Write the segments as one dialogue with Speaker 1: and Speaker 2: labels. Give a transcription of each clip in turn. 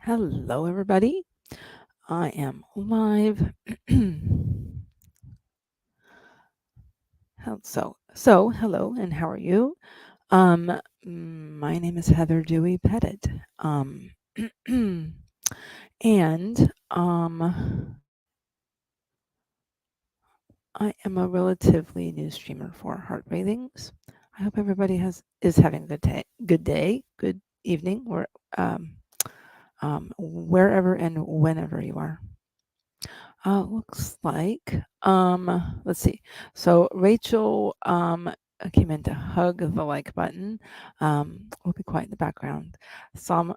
Speaker 1: Hello, everybody. I am live. Hello, and how are you? My name is Heather Dewey Pettit. And I am a relatively new streamer for Heart Breathings. I hope everybody is having a good day, good evening, or wherever and whenever you are. Looks like, let's see. So Rachel came in to hug the like button. We'll be quiet in the background. Saw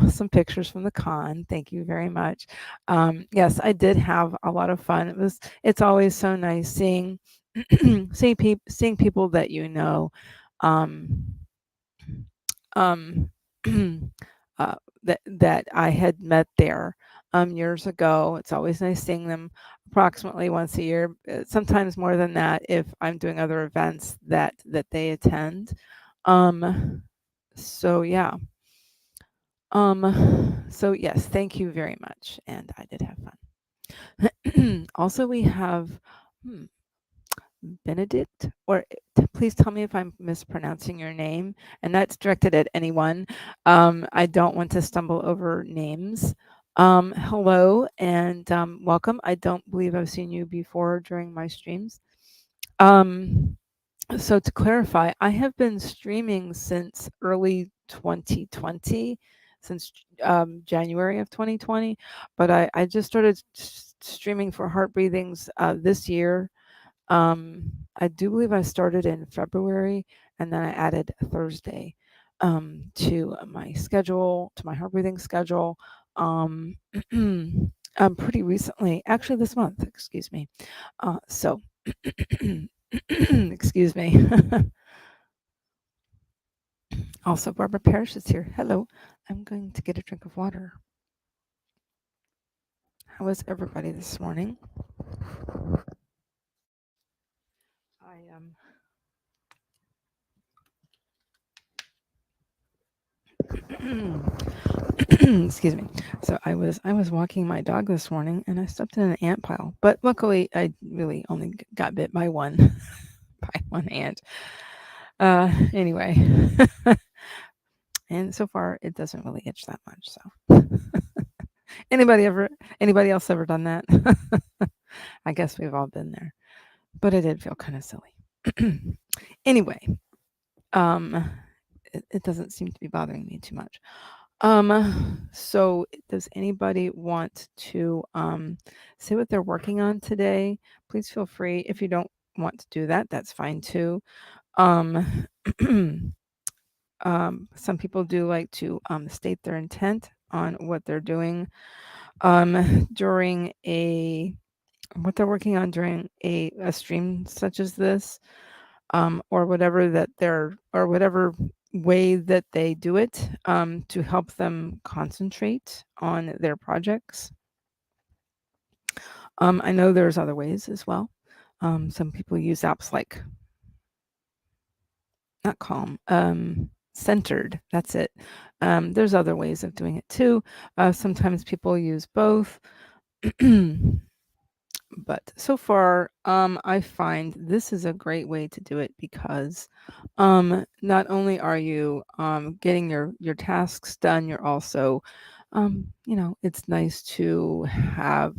Speaker 1: some pictures from the con. Thank you very much. Yes, I did have a lot of fun. It's always so nice seeing seeing people that you know. Um, um, that I had met there years ago. It's always nice seeing them approximately once a year, sometimes more than that if I'm doing other events that they attend. So yeah. So yes, thank you very much, and I did have fun. Also, we have Benedict, or please tell me if I'm mispronouncing your name, and that's directed at anyone. I don't want to stumble over names. Hello and welcome. I don't believe I've seen you before during my streams. So to clarify, I have been streaming since early 2020, since January of 2020, but I just started streaming for Heart Breathings this year. I do believe I started in February, and then I added Thursday to my schedule, to my heart breathing schedule. Pretty recently, actually this month, excuse me. So, excuse me. Also, Barbara Parrish is here. Hello. I'm going to get a drink of water. How is everybody this morning? Excuse me. So I was walking my dog this morning and I stepped in an ant pile, but luckily I really only got bit by one by one ant. Anyway, and so far it doesn't really itch that much. So anybody else ever done that? I guess we've all been there, but I did feel kind of silly. Anyway, it doesn't seem to be bothering me too much. So does anybody want to say what they're working on today? Please feel free. If you don't want to do that, that's fine too. Some people do like to state their intent on what they're doing during what they're working on during a stream such as this, or whatever way that they do it to help them concentrate on their projects. I know there's other ways as well. Some people use apps like not Calm, Centered. That's it. There's other ways of doing it too. Sometimes people use both. But so far, I find this is a great way to do it because not only are you getting your tasks done, you're also, it's nice to have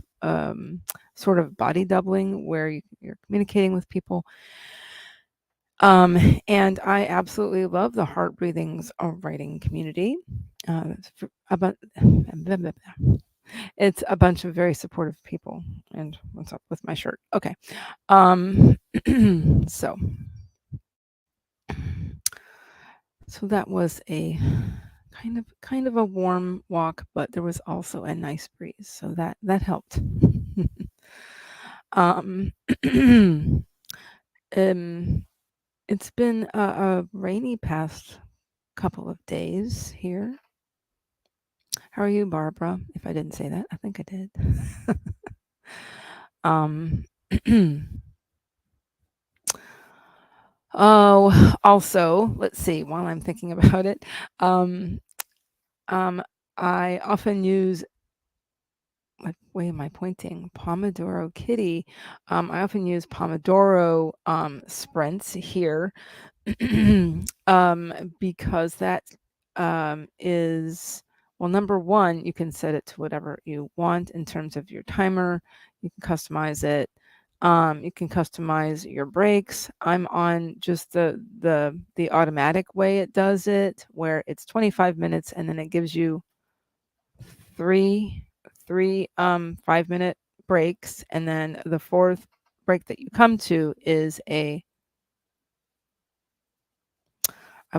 Speaker 1: sort of body doubling where you're communicating with people. And I absolutely love the Heart Breathings writing community. It's a bunch of very supportive people. And what's up with my shirt? Okay. So that was a kind of a warm walk, but there was also a nice breeze, so that helped. It's been a rainy past couple of days here. How are you, Barbara? If I didn't say that, I think I did. Oh, also, let's see, while I'm thinking about it, I often use, what way am I pointing? Pomodoro Kitty. I often use Pomodoro sprints here because that is, well, number one, you can set it to whatever you want in terms of your timer. You can customize it. You can customize your breaks. I'm on just the automatic way it does it, where it's 25 minutes and then it gives you three 5-minute breaks, and then the fourth break that you come to is I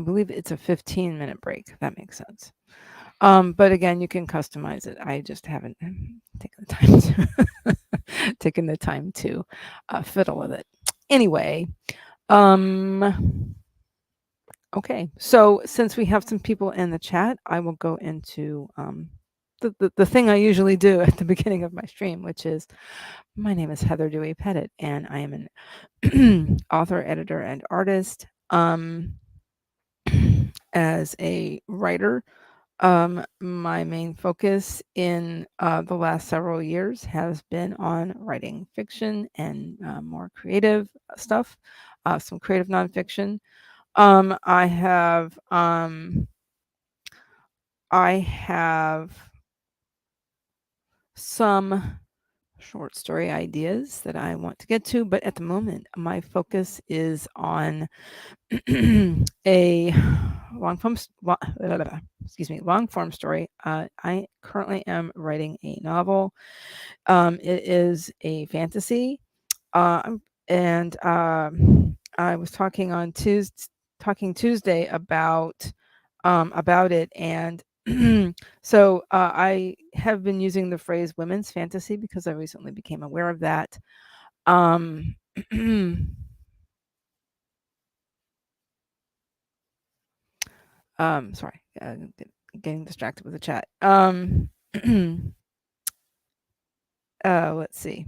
Speaker 1: believe it's a 15-minute break. If that makes sense. But again, you can customize it. I just haven't taken the time to fiddle with it. Anyway, okay. So since we have some people in the chat, I will go into the thing I usually do at the beginning of my stream, which is, my name is Heather Dewey Pettit, and I am an author, editor, and artist. As a writer, my main focus in the last several years has been on writing fiction and more creative stuff, some creative nonfiction. I have some short story ideas that I want to get to, but at the moment, my focus is on a long form, long form story. I currently am writing a novel. It is a fantasy, and I was talking on Tuesday about it, and so I have been using the phrase women's fantasy because I recently became aware of that. Sorry, getting distracted with the chat. Let's see.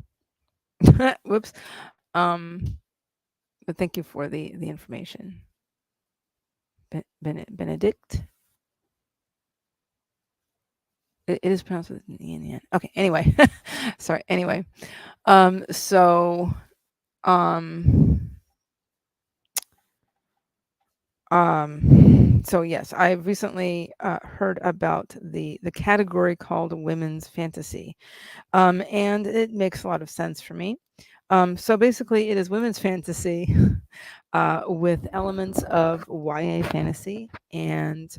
Speaker 1: Whoops. But thank you for the information. Benedict. It is pronounced with an E in the end. Okay. Anyway, sorry. Anyway, so so yes, I recently heard about the category called women's fantasy, and it makes a lot of sense for me. So basically, it is women's fantasy with elements of YA fantasy and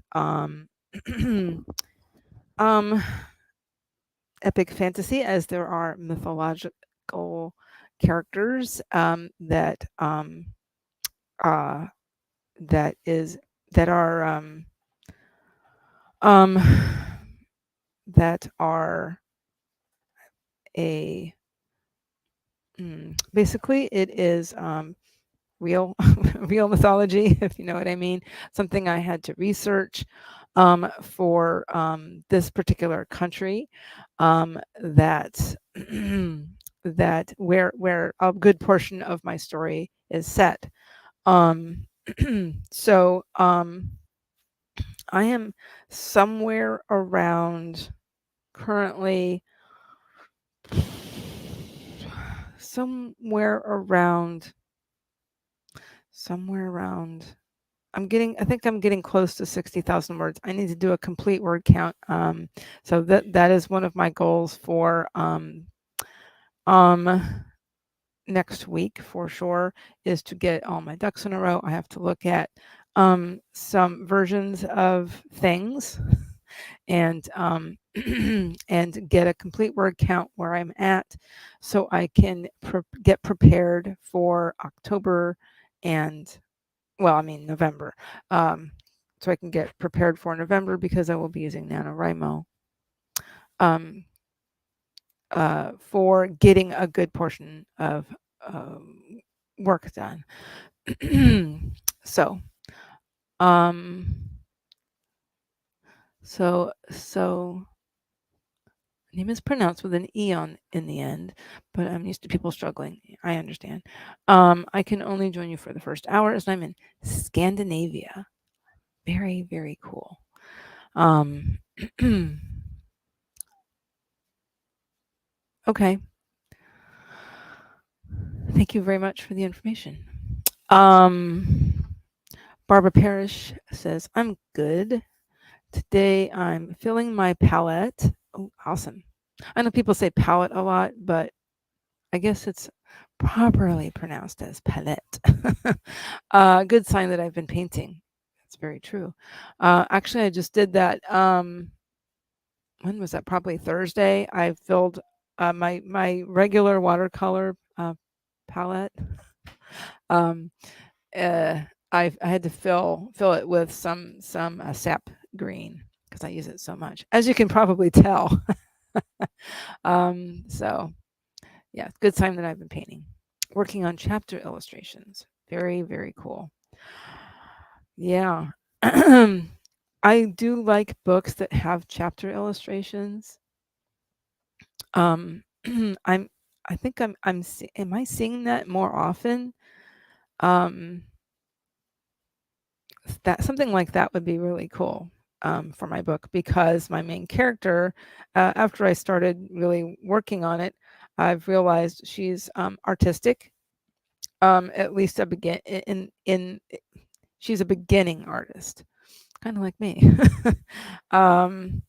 Speaker 1: epic fantasy, as there are mythological characters that that is that are that are a basically it is real real mythology, if you know what I mean. Something I had to research for this particular country, that that where a good portion of my story is set. So I am somewhere around currently somewhere around I think I'm getting close to 60,000 words. I need to do a complete word count. So that is one of my goals for next week for sure, is to get all my ducks in a row. I have to look at some versions of things and and get a complete word count where I'm at, so I can get prepared for October and, well, I mean November, so I can get prepared for November because I will be using NaNoWriMo for getting a good portion of work done. So, so name is pronounced with an E in the end, but I'm used to people struggling. I understand. I can only join you for the first hour as I'm in Scandinavia. Very, very cool. Um, okay. Thank you very much for the information. Um, Barbara Parrish says, I'm good. Today I'm filling my palette. Oh, awesome. I know people say palette a lot, but I guess it's properly pronounced as palette. Good sign that I've been painting. That's very true. Actually, I just did that. When was that? Probably Thursday. I filled my regular watercolor palette. Um, uh, I had to fill it with some sap green because I use it so much, as you can probably tell. So yeah, good sign that I've been painting. Working on chapter illustrations. Very, very cool. Yeah. I do like books that have chapter illustrations. Um, I'm I think am I seeing that more often? Um, that something like that would be really cool for my book because my main character, after I started really working on it, I've realized she's artistic. At least a begin in she's a beginning artist, kind of like me. um,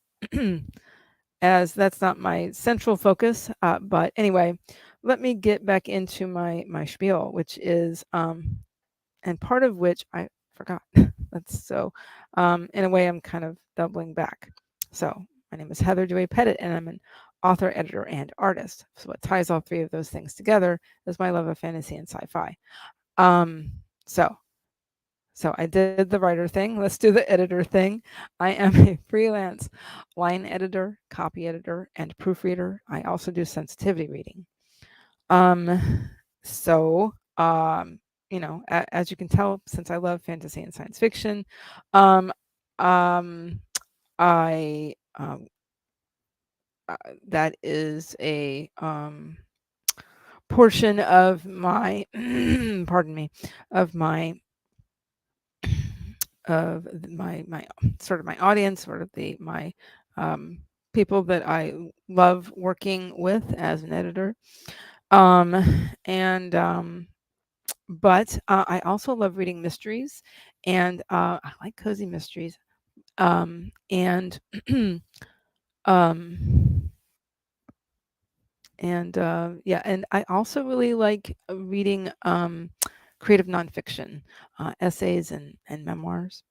Speaker 1: as that's not my central focus, but anyway, let me get back into my spiel, which is and part of which I forgot. That's so, in a way, I'm kind of doubling back. So, my name is Heather Dewey Pettit, and I'm an author, editor, and artist. So, what ties all three of those things together is my love of fantasy and sci-fi. Um, so, so I did the writer thing. Let's do the editor thing. I am a freelance line editor, copy editor, and proofreader. I also do sensitivity reading. So, as you can tell, since I love fantasy and science fiction, um, um, I that is a portion of my pardon me of my sort of my audience, sort of my um, people that I love working with as an editor. And But I also love reading mysteries, and I like cozy mysteries. And um, yeah, and I also really like reading creative nonfiction, essays and memoirs.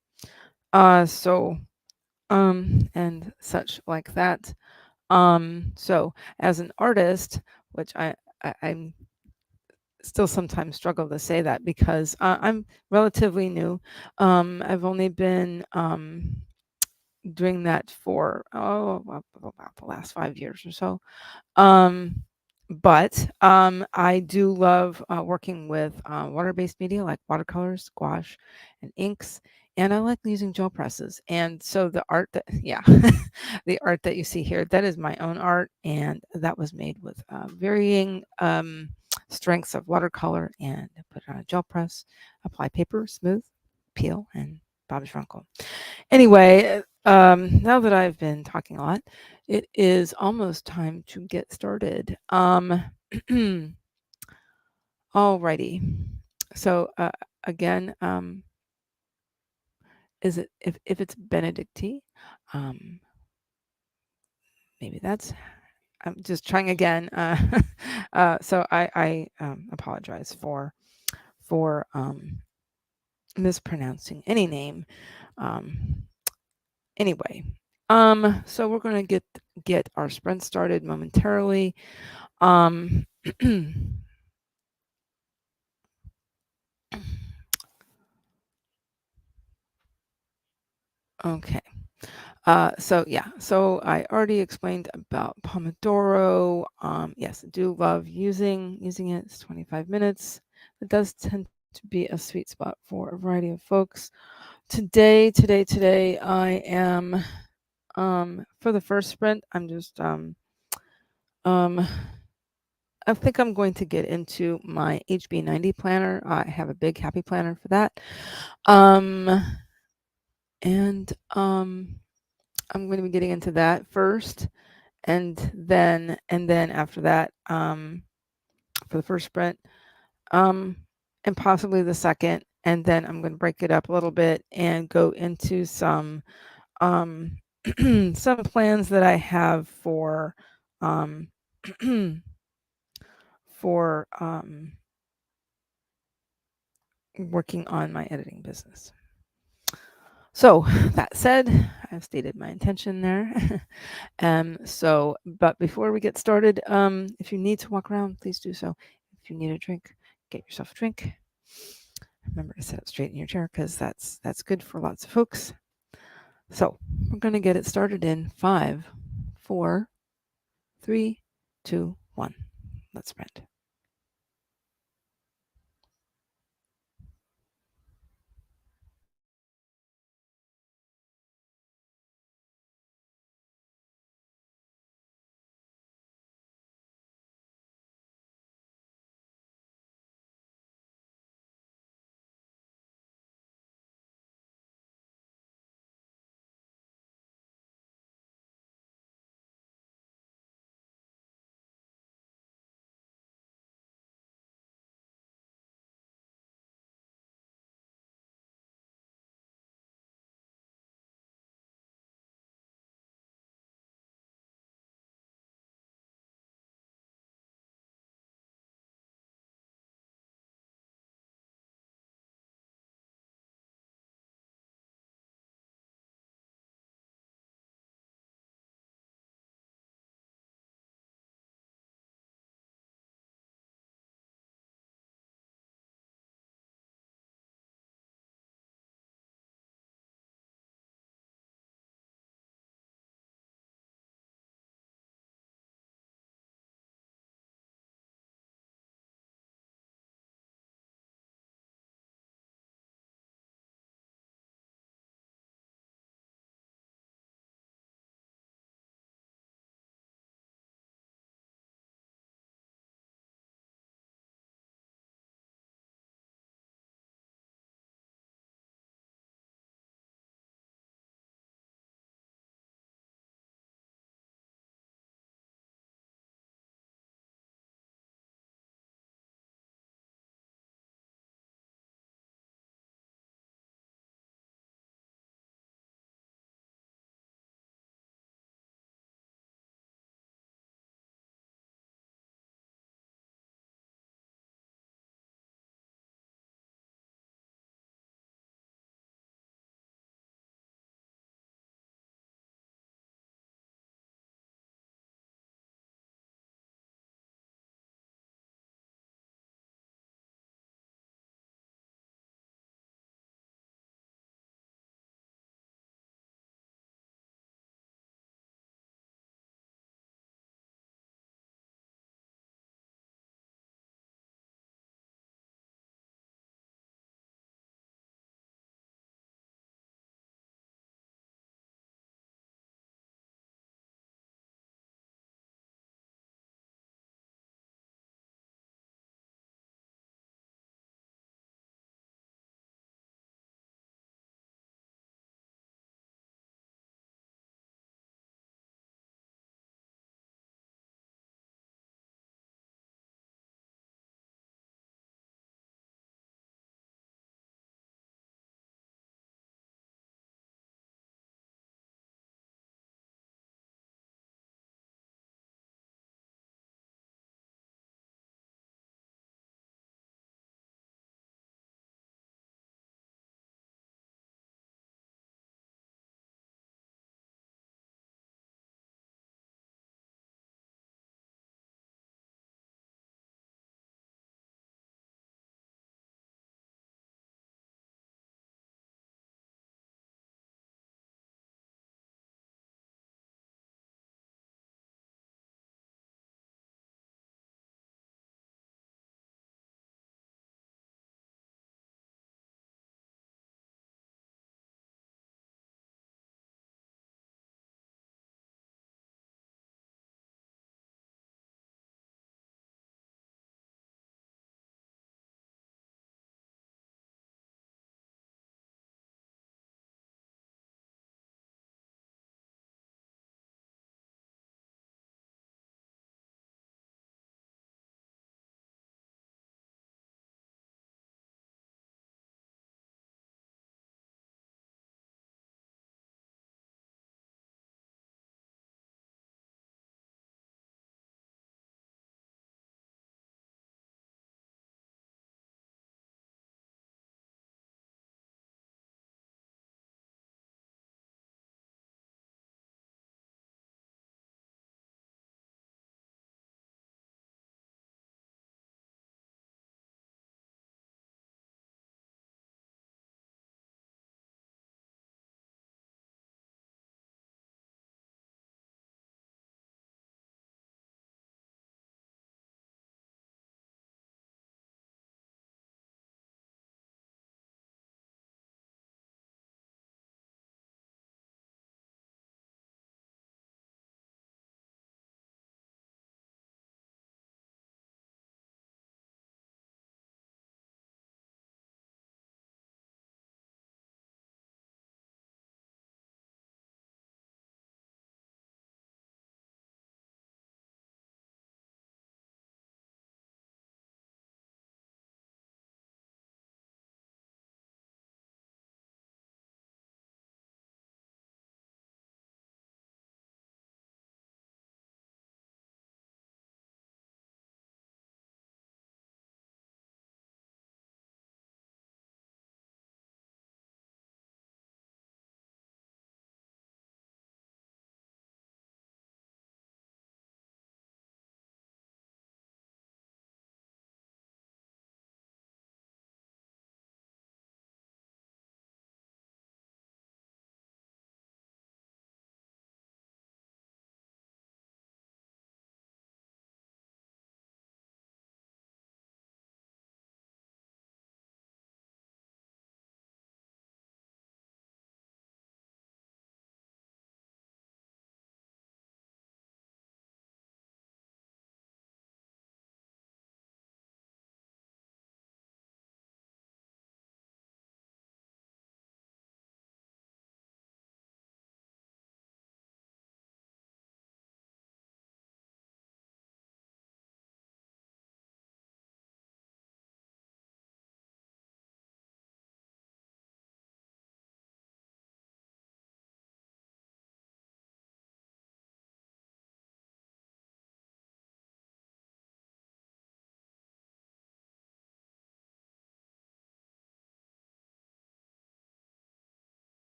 Speaker 1: So and such like that. So as an artist, which I'm still sometimes struggle to say that because I'm relatively new. I've only been doing that for about the last 5 years or so. Um, but I do love working with water-based media like watercolors, gouache, and inks. And I like using gel presses. And so the art that, yeah, the art that you see here, that is my own art. And that was made with varying strengths of watercolor and put it on a gel press, apply paper, smooth, peel, and Bob's your uncle. Anyway, now that I've been talking a lot, it is almost time to get started. Alrighty. So again, is it if it's Benedict tea? Um, Maybe that's. I'm just trying again. So I apologize for mispronouncing any name. Um, anyway, so we're gonna get our sprint started momentarily. Um, okay. So yeah, so I already explained about Pomodoro. Yes, I do love using it. It's 25 minutes. It does tend to be a sweet spot for a variety of folks. Today, I am for the first sprint. I'm just um, I think I'm going to get into my HB90 planner. I have a big happy planner for that. Um, and I'm going to be getting into that first, and then after that, for the first sprint, and possibly the second, and then I'm going to break it up a little bit and go into some some plans that I have for for working on my editing business. So that said, I've stated my intention there. But before we get started, if you need to walk around, please do so. If you need a drink, get yourself a drink. Remember to sit up straight in your chair because that's good for lots of folks. So we're going to get it started in 5, 4, 3, 2, 1. Let's sprint.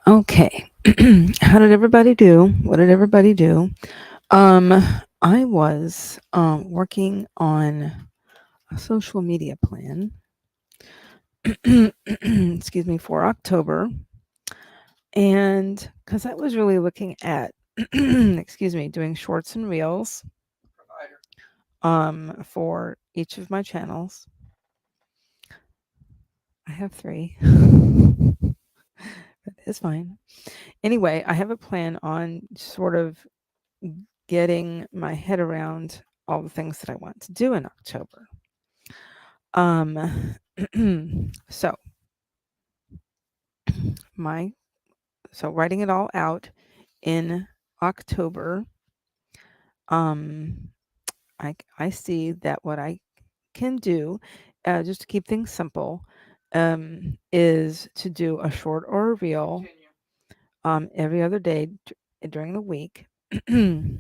Speaker 1: Okay. How did everybody do? What did everybody do? Um, I was working on a social media plan. Excuse me, for October, and because I was really looking at, excuse me, doing shorts and reels for each of my channels. I have 3. That is fine. Anyway, I have a plan on sort of getting my head around all the things that I want to do in October. So my writing it all out in October, I see that what I can do, just to keep things simple, is to do a short or a reel every other day during the week, one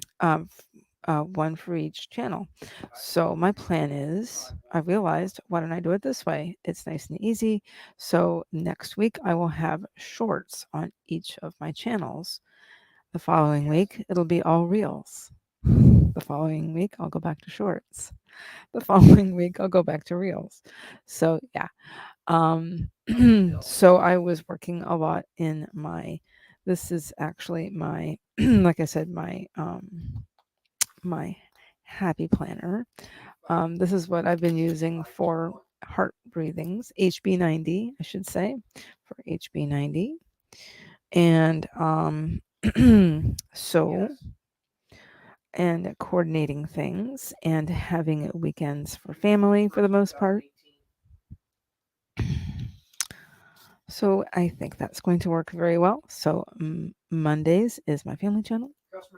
Speaker 1: for each channel. So my plan is, I realized, why don't I do it this way? It's nice and easy. So next week I will have shorts on each of my channels. The following week it'll be all reels. The following week I'll go back to shorts. The following week I'll go back to reels. So yeah. So I was working a lot in my, this is actually my, like I said, my happy planner. This is what I've been using for heart breathings, HB90, I should say, for HB90. And so, and coordinating things and having weekends for family for the most part. So I think that's going to work very well. So Mondays is my family channel.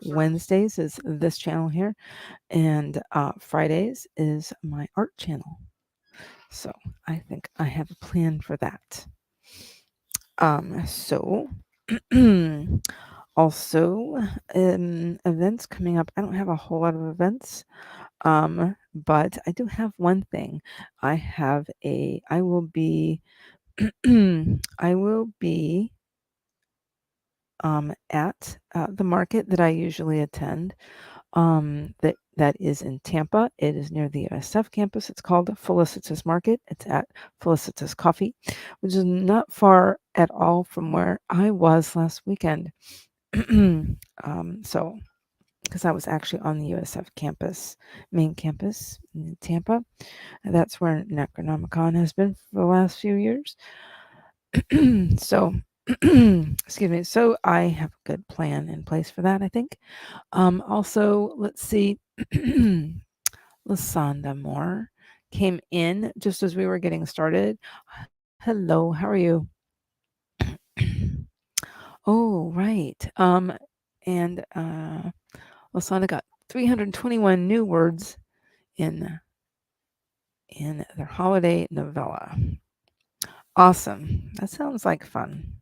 Speaker 1: Wednesdays is this channel here, and Fridays is my art channel. So I think I have a plan for that. So also events coming up. I don't have a whole lot of events, but I do have one thing. I will be I will be at the market that I usually attend. That is in Tampa. It is near the USF campus. It's called Felicitas Market. It's at Felicitas Coffee, which is not far at all from where I was last weekend. So, because I was actually on the USF campus, main campus in Tampa. That's where Necronomicon has been for the last few years. So, excuse me. So I have a good plan in place for that, I think. Also, let's see. Lasanda Moore came in just as we were getting started. Hello, how are you? Oh, right. And Lasanda got 321 new words in their holiday novella. Awesome. That sounds like fun.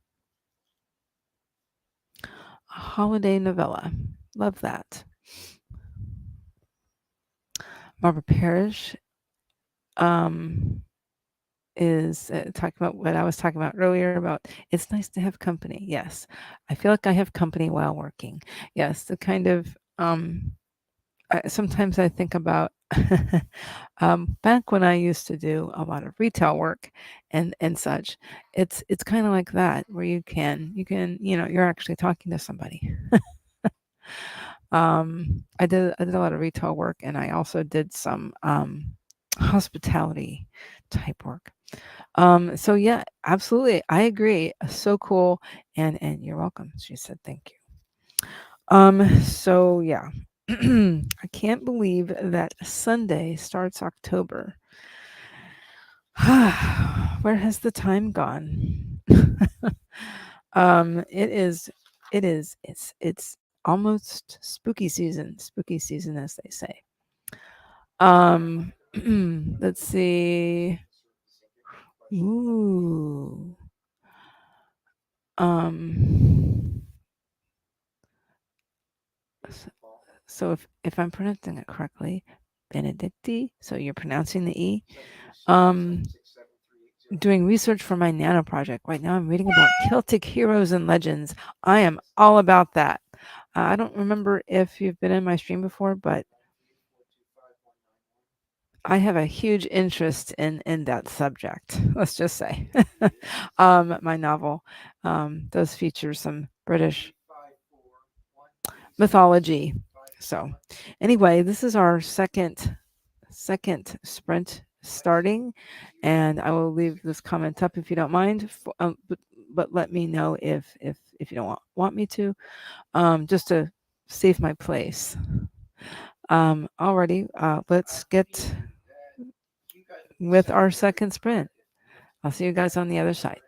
Speaker 1: A holiday novella. Love that. Barbara Parrish is talking about what I was talking about earlier about it's nice to have company. Yes. I feel like I have company while working. Yes. The kind of, sometimes I think about back when I used to do a lot of retail work and such. It's kind of like that where you can you're actually talking to somebody. I did a lot of retail work, and I also did some hospitality type work. So yeah, absolutely, I agree. So cool, and you're welcome. She said thank you. So yeah, I can't believe that Sunday starts October. Where has the time gone? It's almost spooky season as they say. Let's see. Ooh. Um, s- so if I'm pronouncing it correctly, Benedicti. So you're pronouncing the E. Um, doing research for my nano project. Right now I'm reading about Celtic heroes and legends. I am all about that. I don't remember if you've been in my stream before, but I have a huge interest in that subject. Let's just say, my novel does feature some British mythology. So, anyway, this is our second sprint starting, and I will leave this comment up if you don't mind. But let me know if you don't want me to, just to save my place. Alrighty, let's get with our second sprint. I'll see you guys on the other side.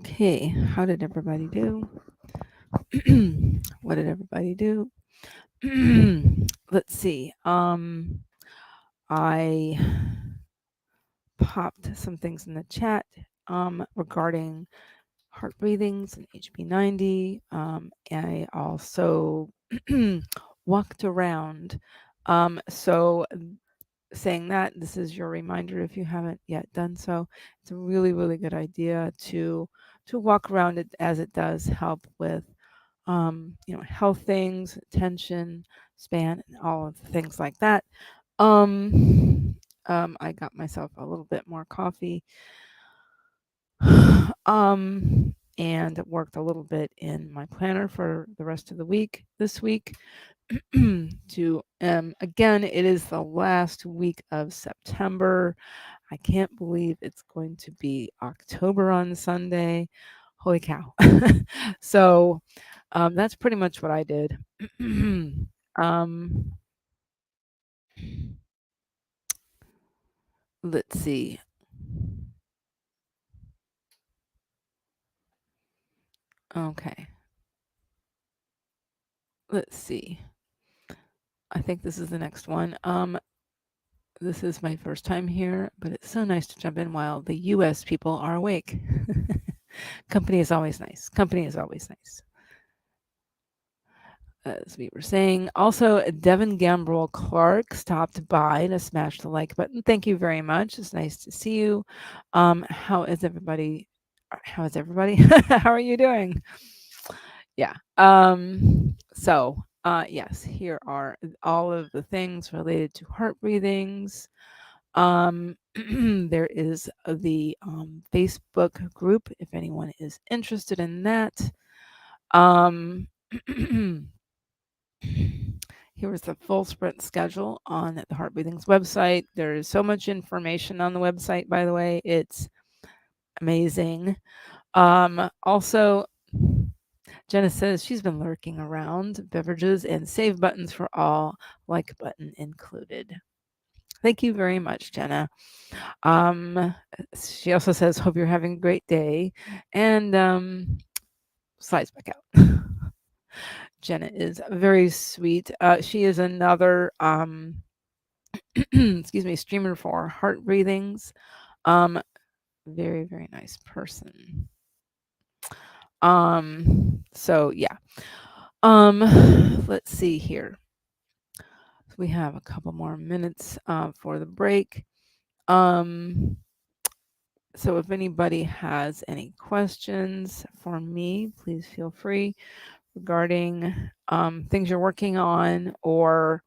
Speaker 1: Okay, how did everybody do? What did everybody do? Let's see. I popped some things in the chat regarding heart breathings and HB90. I also walked around. So saying that, this is your reminder if you haven't yet done so. It's a really, really good idea to walk around it, as it does help with health things, attention span, and all of the things like that. I got myself a little bit more coffee, and worked a little bit in my planner for the rest of the week this week. To again, it is the last week of September. I can't believe it's going to be October on Sunday. Holy cow. So that's pretty much what I did. um, let's see. Okay. Let's see. I think this is the next one. This is my first time here, but it's so nice to jump in while the US people are awake. Company is always nice. Company is always nice. As we were saying, also Devin Gambrel Clark stopped by to smash the like button. Thank you very much. It's nice to see you. How is everybody? How is everybody? How are you doing? Yeah. So yes, here are all of the things related to heart breathings. There is the Facebook group if anyone is interested in that. Here is the full sprint schedule on the Heart Breathings website. There is so much information on the website, by the way. It's amazing. Also, Jenna says she's been lurking around beverages and save buttons for all, like button included. Thank you very much, Jenna. She also says, hope you're having a great day. And slides back out. Jenna is very sweet. She is another excuse me, streamer for heart breathings. Very, very nice person. So yeah. Let's see here. We have a couple more minutes for the break. So if anybody has any questions for me, please feel free regarding things you're working on, or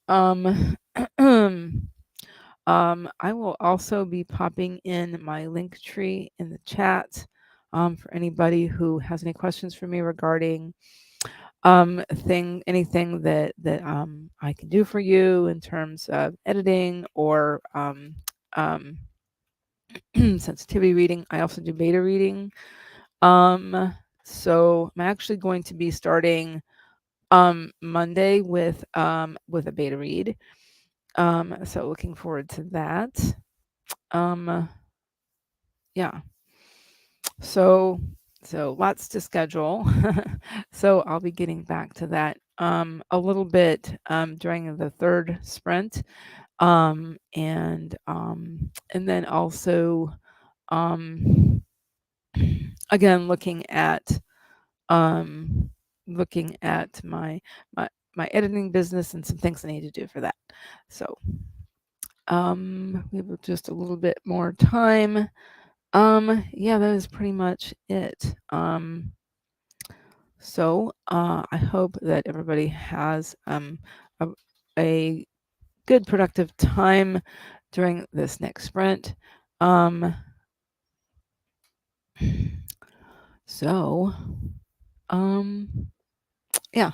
Speaker 1: I will also be popping in my link tree in the chat for anybody who has any questions for me regarding anything that I can do for you in terms of editing or sensitivity reading. I also do beta reading. So I'm actually going to be starting Monday with a beta read. So looking forward to that. Yeah. So lots to schedule. So I'll be getting back to that a little bit during the third sprint. And then also again looking at my editing business and some things I need to do for that. So we have just a little bit more time. Yeah, that is pretty much it. So I hope that everybody has a good productive time during this next sprint. So yeah.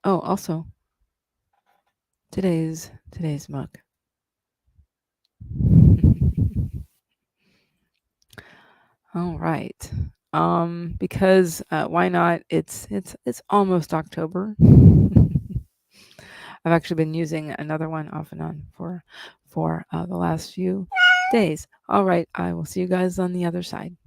Speaker 1: Oh, also today's mug. All right. Because why not? It's almost October. I've actually been using another one off and on for the last few days. All right. I will see you guys on the other side.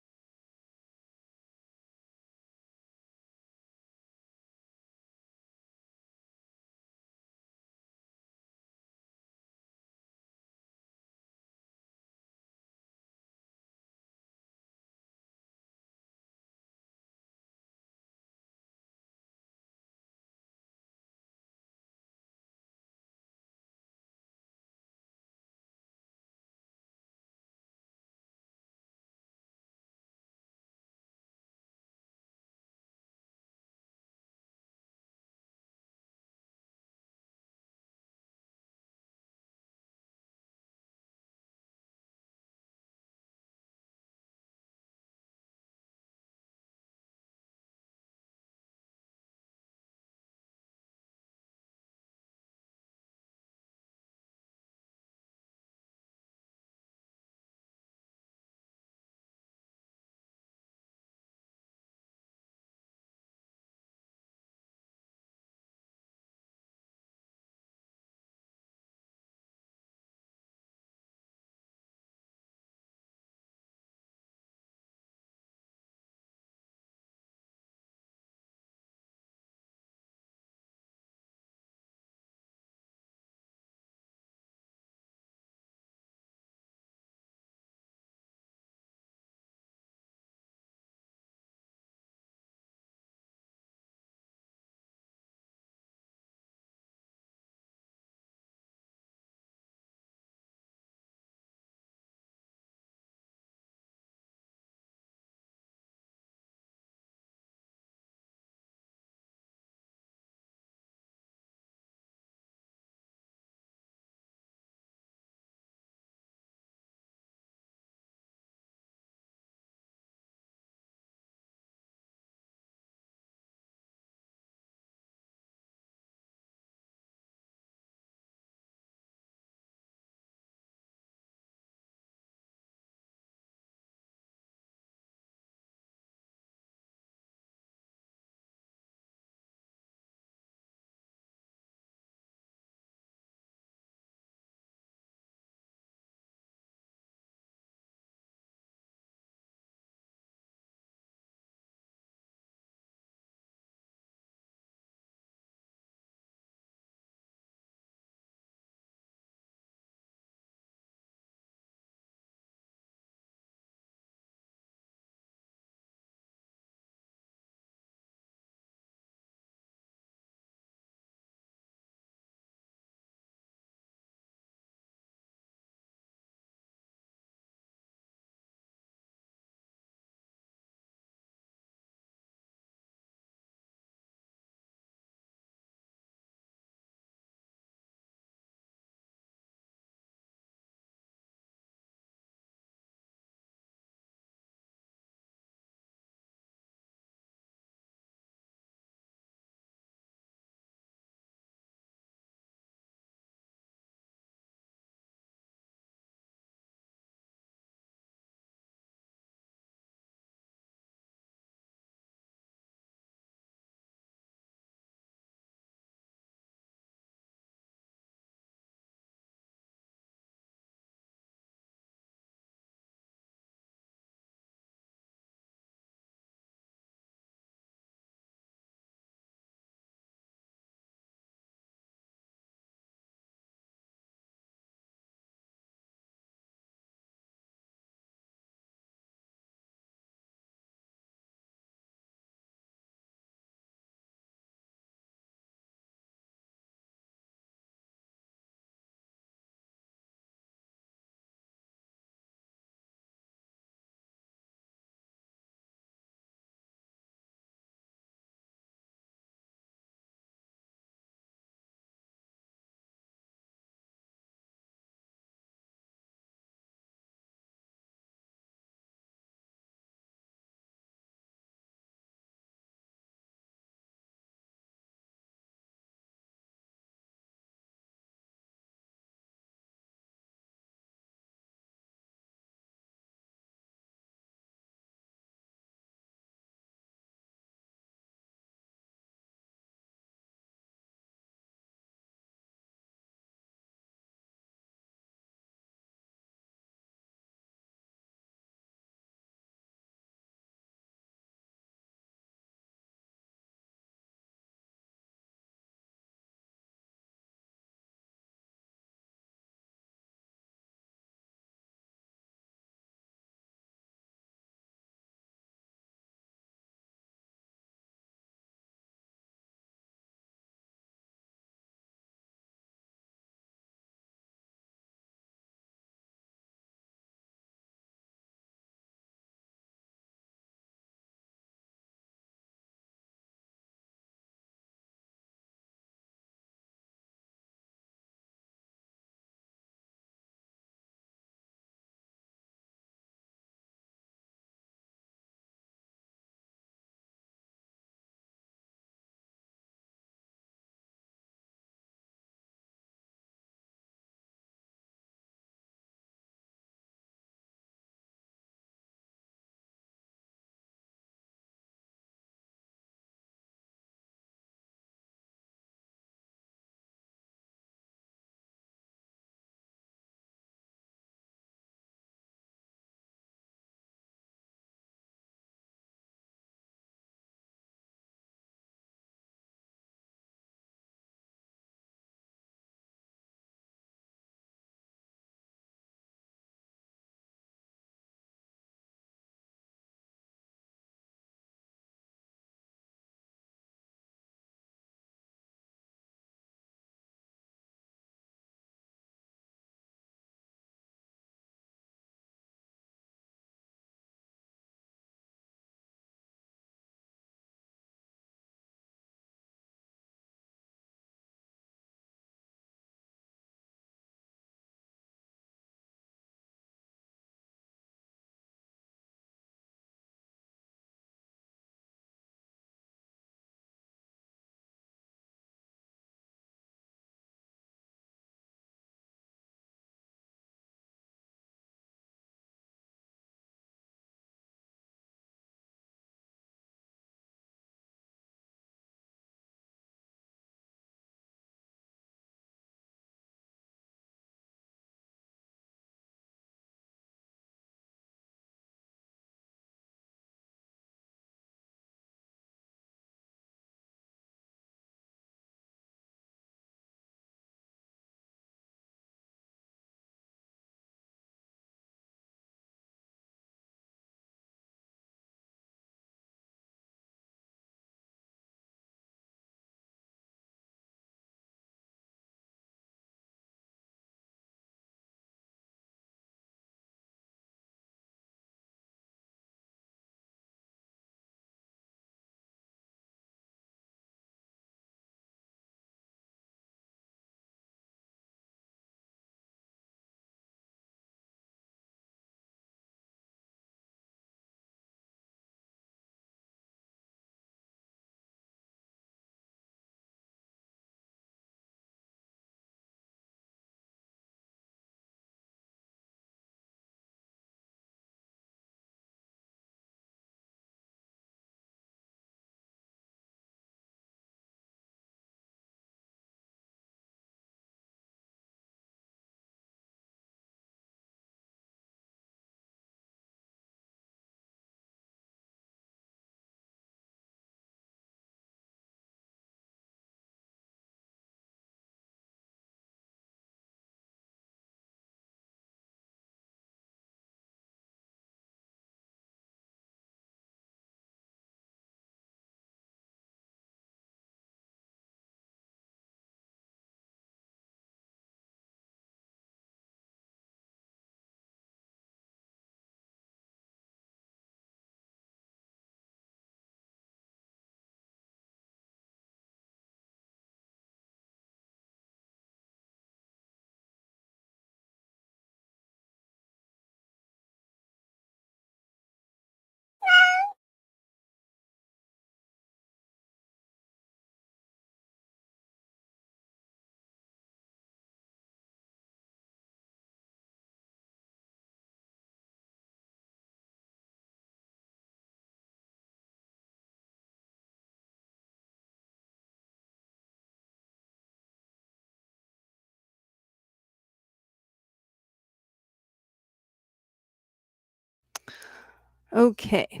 Speaker 1: Okay.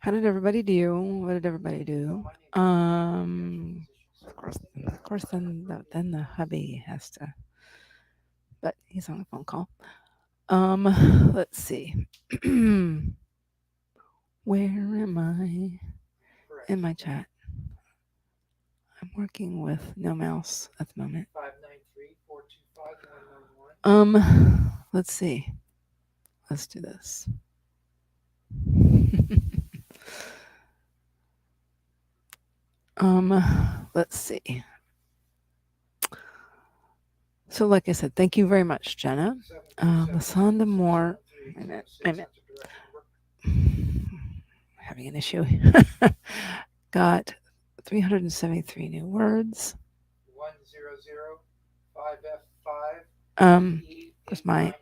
Speaker 1: How did everybody do? What did everybody do? Of course, then the hubby has to, but he's on a phone call. Let's see. Where am I in my chat? I'm working with no mouse at the moment. 593-425-1111. Let's see. Let's do this. Let's see. So, like I said, thank you very much, Jenna. Lasanda Moore. Wait a minute. Having an issue. Got 373 new words. 1005F5. Because my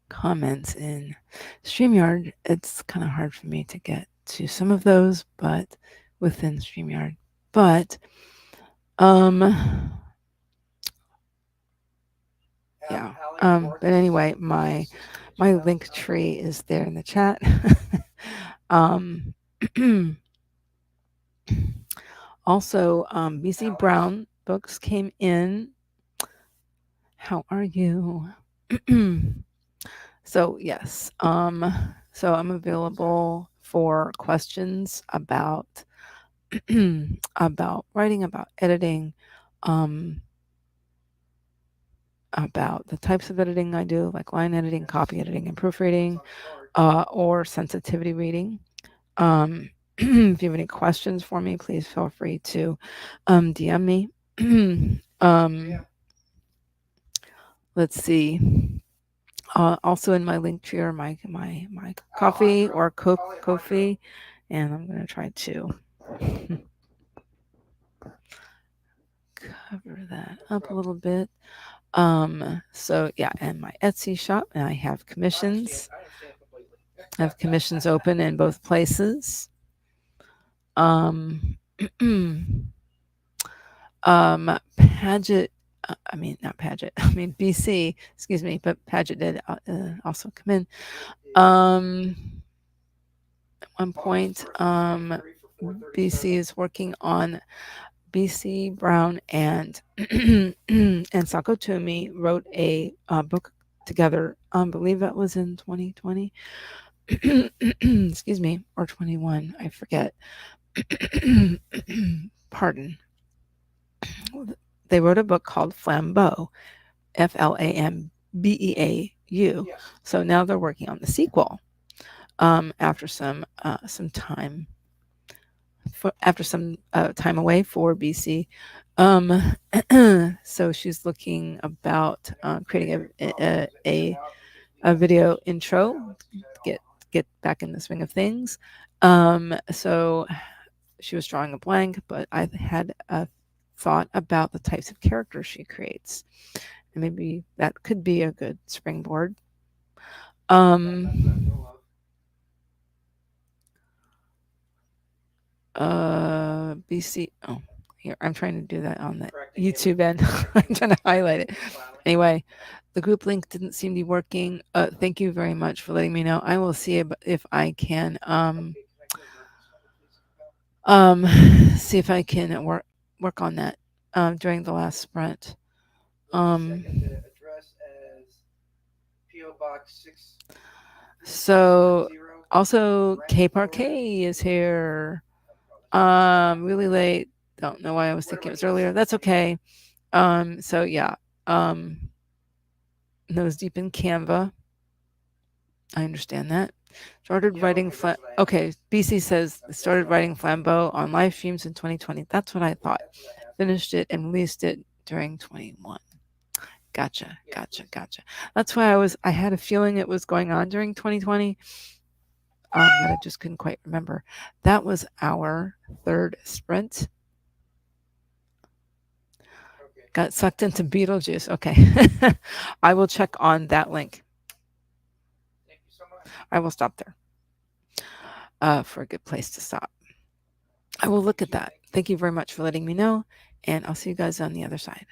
Speaker 1: comments in StreamYard, it's kind of hard for me to get to some of those, but within StreamYard. But yeah. But anyway, my link tree is there in the chat. Also, BC Brown books came in. How are you? So yes, so I'm available for questions about about writing, about editing, about the types of editing I do, like line editing, copy editing, and proofreading, or sensitivity reading. If you have any questions for me, please feel free to DM me. Let's see. Also in my link tree are my coffee or Ko-fi, and I'm gonna try to cover that up a little bit. So yeah, and my Etsy shop, and I have commissions. I have commissions open in both places. Paget, I mean, not Paget, I mean, BC, excuse me, but Paget did also come in. At one point, BC is working on BC Brown and and Sako Toomey wrote a book together. I believe that was in 2020. Excuse me, or 21, I forget. Pardon. They wrote a book called Flambeau, Flambeau. Yes. So now they're working on the sequel. After some time. After some time away for BC. So she's looking about creating a video intro, get back in the swing of things. So she was drawing a blank, but I had a thought about the types of characters she creates, and maybe that could be a good springboard. BC. Oh, here I'm trying to do that on the YouTube end. I'm trying to highlight it. Anyway, the group link didn't seem to be working. Thank you very much for letting me know. I will see if I can see if I can work on that during the last sprint. So also K Parquet is here. Really late. Don't know why I was thinking it was earlier. That's okay. So yeah. Nose deep in Canva. I understand that. Started writing okay, BC says started writing Flambeau on live streams in 2020. That's what I thought. Finished it and released it during 21. Gotcha. That's why I had a feeling it was going on during 2020. But I just couldn't quite remember. That was our third sprint. Got sucked into Beetlejuice. Okay. I will check on that link. Thank you so much. I will stop there for a good place to stop. I will look at that. Thank you very much for letting me know, and I'll see you guys on the other side.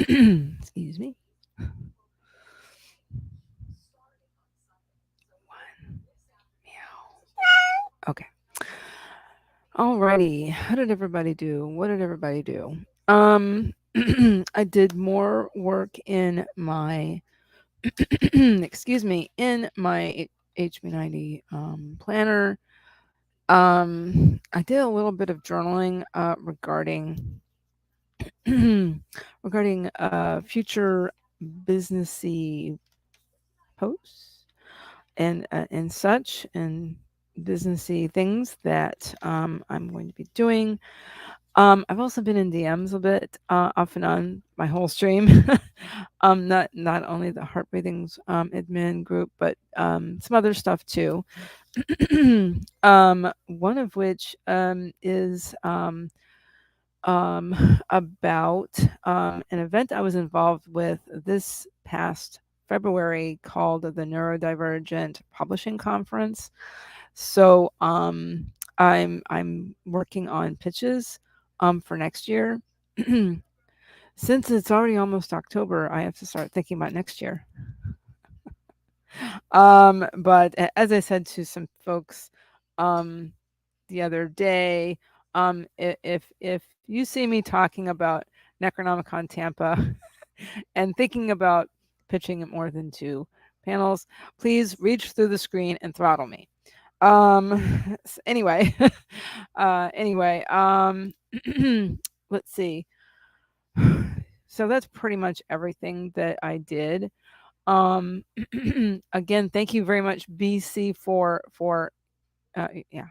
Speaker 1: Excuse me. Meow. Okay. Alrighty. How did everybody do? What did everybody do? I did more work in my excuse me, in my HB90 planner. I did a little bit of journaling regarding regarding future businessy posts and such and businessy things that I'm going to be doing. I've also been in DMs a bit, off and on my whole stream. Not only the Heart Breathings admin group, but some other stuff too. One of which is about an event I was involved with this past February called the Neurodivergent Publishing Conference. So I'm working on pitches for next year. Since it's already almost October, I have to start thinking about next year. But as I said to some folks the other day, if you see me talking about Necronomicon Tampa and thinking about pitching at more than 2 panels, please reach through the screen and throttle me. Anyway, anyway, let's see. So that's pretty much everything that I did. Um, again, thank you very much, BC, for yeah,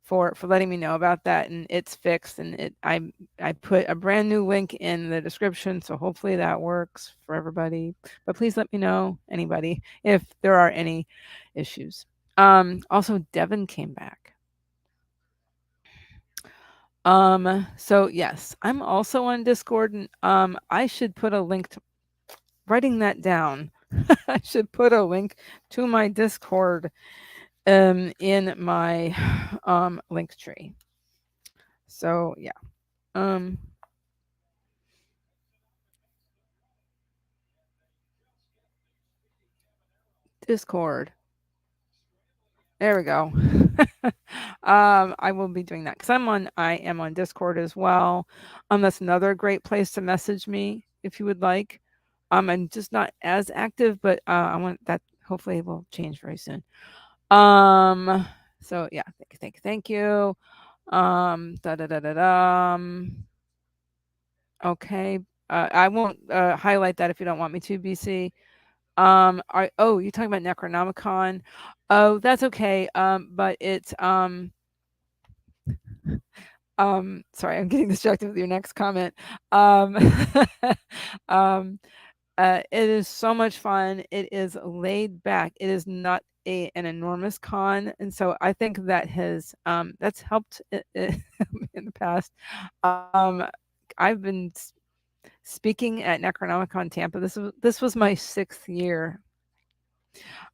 Speaker 1: for letting me know about that, and it's fixed, and I put a brand new link in the description, so hopefully that works for everybody. But please let me know, anybody, if there are any issues. Also, Devin came back. So yes, I'm also on Discord, and I should put a link to writing that down. I should put a link to my Discord in my link tree. So yeah. Um Discord. There we go. I will be doing that because I am on Discord as well. That's another great place to message me if you would like. I'm just not as active, but I want that hopefully will change very soon. So yeah, thank you. Da da da da da. Okay. I won't highlight that if you don't want me to, BC. Oh, you're talking about Necronomicon. Oh, that's okay. But it's sorry, I'm getting distracted with your next comment. Um, um, it is so much fun. It is laid back. It is not an enormous con, and so I think that has that's helped in the past. I've been speaking at Necronomicon Tampa. This was my 6th year.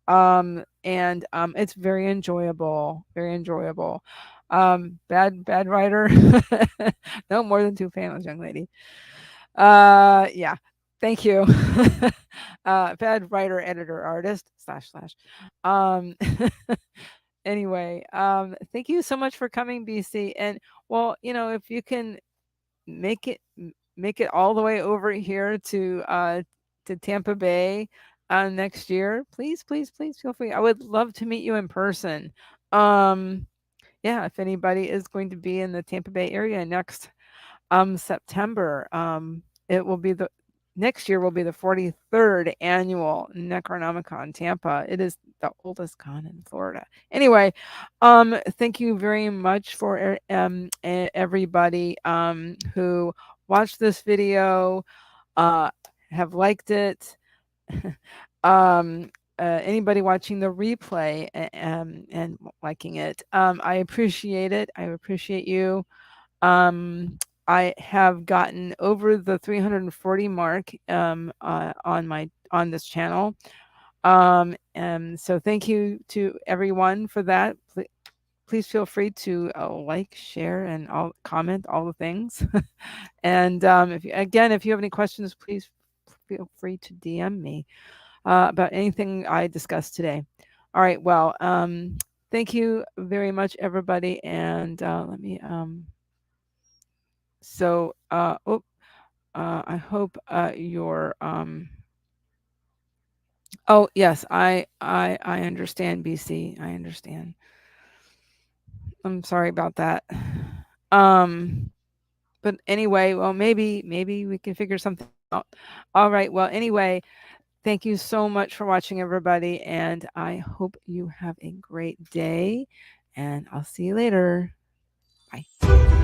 Speaker 1: And it's very enjoyable, very enjoyable. Bad writer. No more than 2 panels, young lady. Yeah. Thank you. Bad writer, editor, artist, slash slash. Um anyway, thank you so much for coming, BC. And well, if you can make it make it all the way over here to Tampa Bay next year, please, please, please feel free. I would love to meet you in person. Um, yeah, if anybody is going to be in the Tampa Bay area next September, it will be the next year will be the 43rd annual Necronomicon Tampa. It is the oldest con in Florida. Anyway, thank you very much for everybody who watched this video, uh, have liked it. Anybody watching the replay and liking it, I appreciate it. I appreciate you. Um, I have gotten over the 340 mark on this channel. And so thank you to everyone for that. please feel free to like, share, and comment all the things. And if you have any questions, please feel free to DM me about anything I discussed today. All right. Well, thank you very much, everybody. And let me. I hope your. Oh yes, I understand, BC. I understand. I'm sorry about that. Um, but anyway, well, maybe we can figure something out. All right. Well, anyway, thank you so much for watching, everybody, and I hope you have a great day. And I'll see you later. Bye.